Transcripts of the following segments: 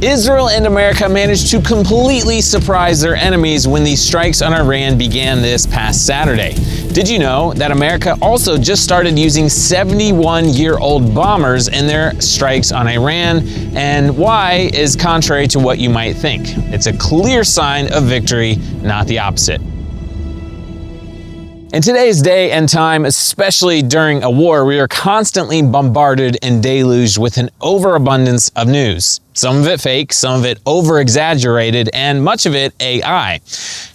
Israel and America managed to completely surprise their enemies when these strikes on Iran began this past Saturday. Did you know that America also just started using 71-year-old bombers in their strikes on Iran? And why is contrary to what you might think. It's a clear sign of victory, not the opposite. In today's day and time, especially during a war, we are constantly bombarded and deluged with an overabundance of news. Some of it fake, some of it over-exaggerated, and much of it AI.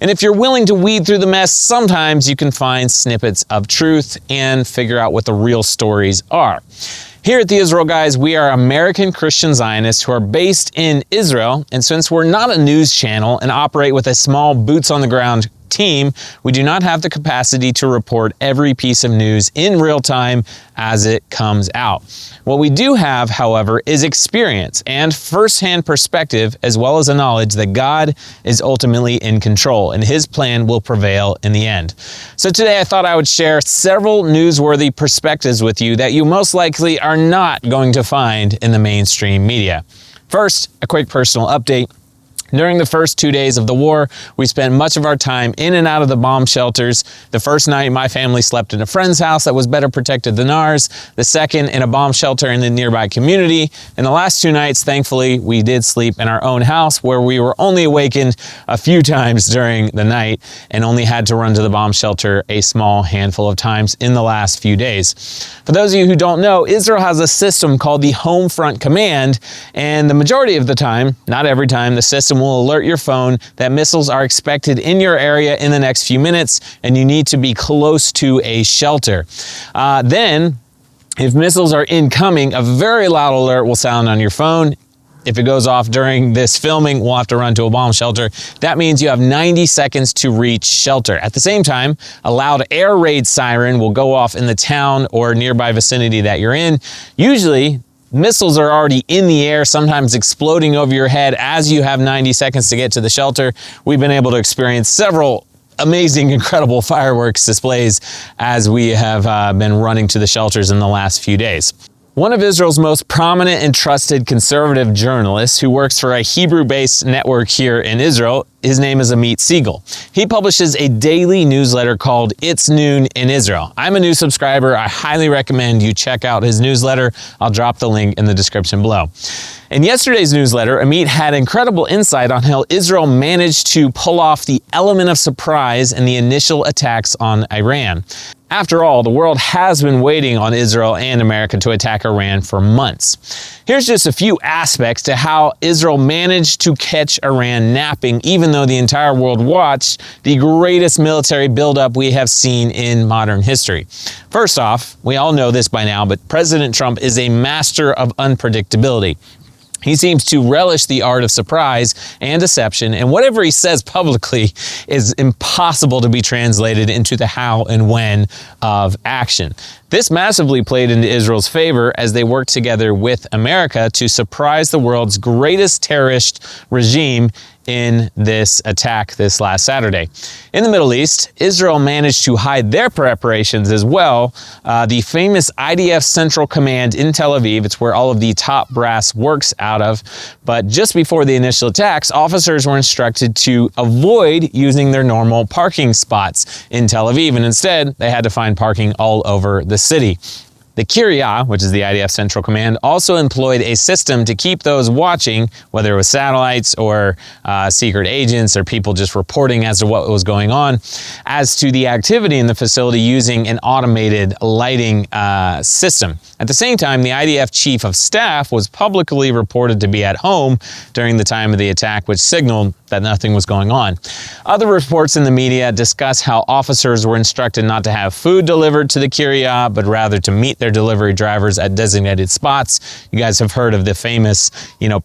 And if you're willing to weed through the mess, sometimes you can find snippets of truth and figure out what the real stories are. Here at the Israel Guys, we are American Christian Zionists who are based in Israel, and since we're not a news channel and operate with a small boots-on-the-ground team, we do not have the capacity to report every piece of news in real time as it comes out. What we do have, however, is experience and firsthand perspective, as well as a knowledge that God is ultimately in control and His plan will prevail in the end. So today I thought I would share several newsworthy perspectives with you that you most likely are not going to find in the mainstream media. First, a quick personal update. During the first 2 days of the war, we spent much of our time in and out of the bomb shelters. The first night, my family slept in a friend's house that was better protected than ours. The second, in a bomb shelter in the nearby community. And the last 2 nights, thankfully, we did sleep in our own house, where we were only awakened a few times during the night and only had to run to the bomb shelter a small handful of times in the last few days. For those of you who don't know, Israel has a system called the Home Front Command, and the majority of the time, not every time, the system will alert your phone that missiles are expected in your area in the next few minutes and you need to be close to a shelter. Then, if missiles are incoming, a very loud alert will sound on your phone. If it goes off during this filming, we'll have to run to a bomb shelter. That means you have 90 seconds to reach shelter. At the same time, a loud air raid siren will go off in the town or nearby vicinity that you're in. Usually, missiles are already in the air, sometimes exploding over your head as you have 90 seconds to get to the shelter. We've been able to experience several amazing, incredible fireworks displays as we have been running to the shelters in the last few days. One of Israel's most prominent and trusted conservative journalists who works for a Hebrew-based network here in Israel, his name is Amit Siegel. He publishes a daily newsletter called It's Noon in Israel. I'm a new subscriber. I highly recommend you check out his newsletter. I'll drop the link in the description below. In yesterday's newsletter, Amit had incredible insight on how Israel managed to pull off the element of surprise in the initial attacks on Iran. After all, the world has been waiting on Israel and America to attack Iran for months. Here's just a few aspects to how Israel managed to catch Iran napping, even though the entire world watched the greatest military buildup we have seen in modern history. First off, we all know this by now, but President Trump is a master of unpredictability. He seems to relish the art of surprise and deception, and whatever he says publicly is impossible to be translated into the how and when of action. This massively played into Israel's favor as they worked together with America to surprise the world's greatest terrorist regime in this attack this last Saturday. In the Middle East, Israel managed to hide their preparations as well. The famous IDF Central Command in Tel Aviv, it's where all of the top brass works out of. But just before the initial attacks, officers were instructed to avoid using their normal parking spots in Tel Aviv, and instead they had to find parking all over the city. The Kiryat, which is the IDF Central Command, also employed a system to keep those watching, whether it was satellites or secret agents or people just reporting as to what was going on, as to the activity in the facility using an automated lighting system. At the same time, the IDF Chief of Staff was publicly reported to be at home during the time of the attack, which signaled that nothing was going on. Other reports in the media discuss how officers were instructed not to have food delivered to the Kiryat, but rather to meet their delivery drivers at designated spots. You guys have heard of the famous,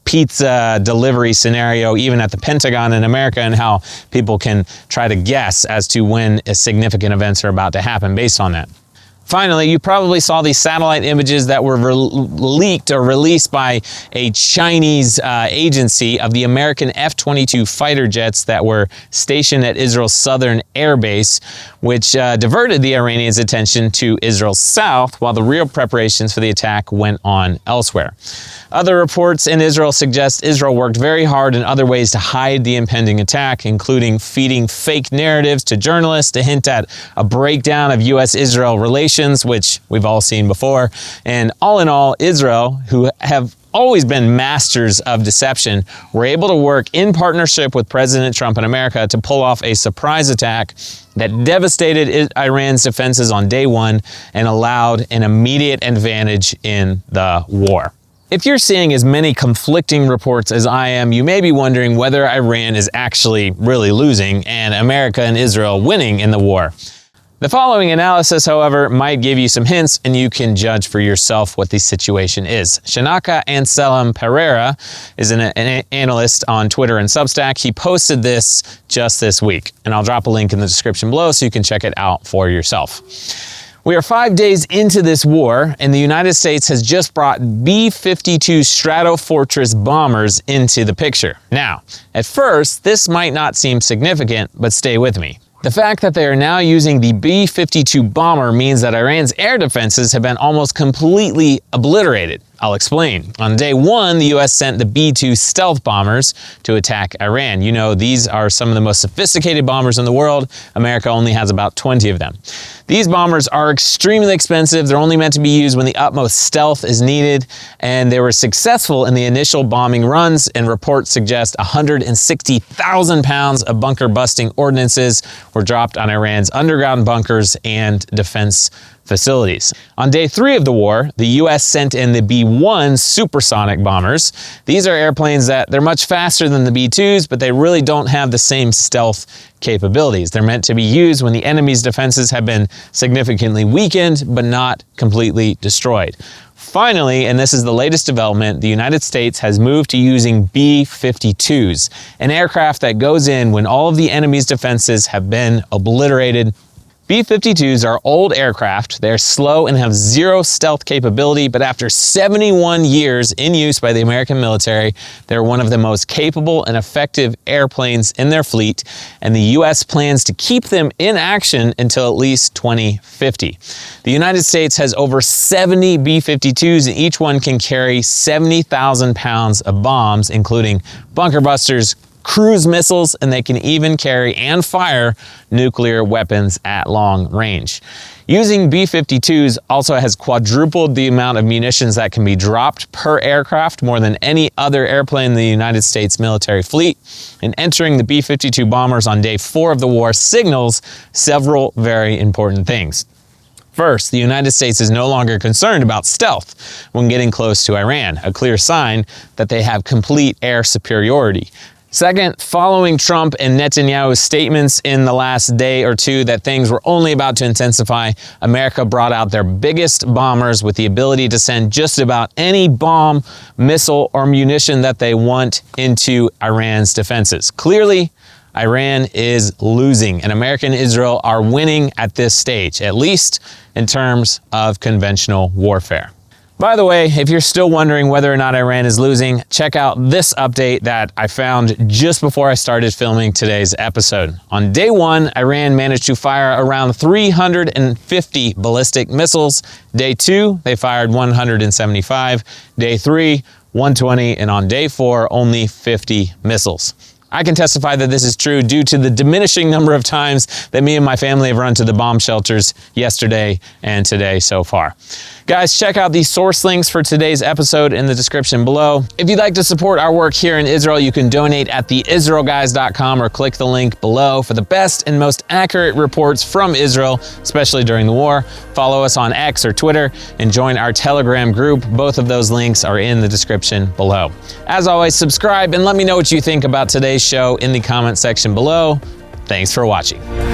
pizza delivery scenario, even at the Pentagon in America, and how people can try to guess as to when significant events are about to happen based on that. Finally, you probably saw these satellite images that were leaked or released by a Chinese agency of the American F-22 fighter jets that were stationed at Israel's southern air base, which diverted the Iranians' attention to Israel's south while the real preparations for the attack went on elsewhere. Other reports in Israel suggest Israel worked very hard in other ways to hide the impending attack, including feeding fake narratives to journalists to hint at a breakdown of U.S.-Israel relations, which we've all seen before. And all in all, Israel, who have always been masters of deception, were able to work in partnership with President Trump and America to pull off a surprise attack that devastated Iran's defenses on day one and allowed an immediate advantage in the war. If you're seeing as many conflicting reports as I am, you may be wondering whether Iran is actually really losing and America and Israel winning in the war. The following analysis, however, might give you some hints and you can judge for yourself what the situation is. Shanaka Anselm Pereira is an analyst on Twitter and Substack. He posted this just this week, and I'll drop a link in the description below so you can check it out for yourself. We are 5 days into this war, and the United States has just brought B-52 Stratofortress bombers into the picture. Now, at first, this might not seem significant, but stay with me. The fact that they are now using the B-52 bomber means that Iran's air defenses have been almost completely obliterated. I'll explain. On day one, the U.S. sent the B-2 stealth bombers to attack Iran. You know, these are some of the most sophisticated bombers in the world. America only has about 20 of them. These bombers are extremely expensive. They're only meant to be used when the utmost stealth is needed, and they were successful in the initial bombing runs, and reports suggest 160,000 pounds of bunker-busting ordnances were dropped on Iran's underground bunkers and defense facilities. On day 3 of the war, the U.S. sent in the B-1 supersonic bombers. These are airplanes that they're much faster than the B-2s, but they really don't have the same stealth capabilities. They're meant to be used when the enemy's defenses have been significantly weakened, but not completely destroyed. Finally, and this is the latest development, the United States has moved to using B-52s, an aircraft that goes in when all of the enemy's defenses have been obliterated. B-52s are old aircraft. They're slow and have zero stealth capability, but after 71 years in use by the American military, they're one of the most capable and effective airplanes in their fleet, and the U.S. plans to keep them in action until at least 2050. The United States has over 70 B-52s, and each one can carry 70,000 pounds of bombs, including bunker busters, cruise missiles, and they can even carry and fire nuclear weapons at long range. Using B-52s also has quadrupled the amount of munitions that can be dropped per aircraft, more than any other airplane in the United States military fleet. And entering the B-52 bombers on day 4 of the war signals several very important things. First, the United States is no longer concerned about stealth when getting close to Iran, a clear sign that they have complete air superiority. Second, following Trump and Netanyahu's statements in the last day or two that things were only about to intensify, America brought out their biggest bombers with the ability to send just about any bomb, missile, or munition that they want into Iran's defenses. Clearly, Iran is losing, and America and Israel are winning at this stage, at least in terms of conventional warfare. By the way, if you're still wondering whether or not Iran is losing, check out this update that I found just before I started filming today's episode. On day 1, Iran managed to fire around 350 ballistic missiles. Day 2, they fired 175. Day 3, 120. And on day 4, only 50 missiles. I can testify that this is true due to the diminishing number of times that me and my family have run to the bomb shelters yesterday and today so far. Guys, check out the source links for today's episode in the description below. If you'd like to support our work here in Israel, you can donate at theisraelguys.com or click the link below for the best and most accurate reports from Israel, especially during the war. Follow us on X or Twitter and join our Telegram group. Both of those links are in the description below. As always, subscribe and let me know what you think about today's show in the comment section below. Thanks for watching.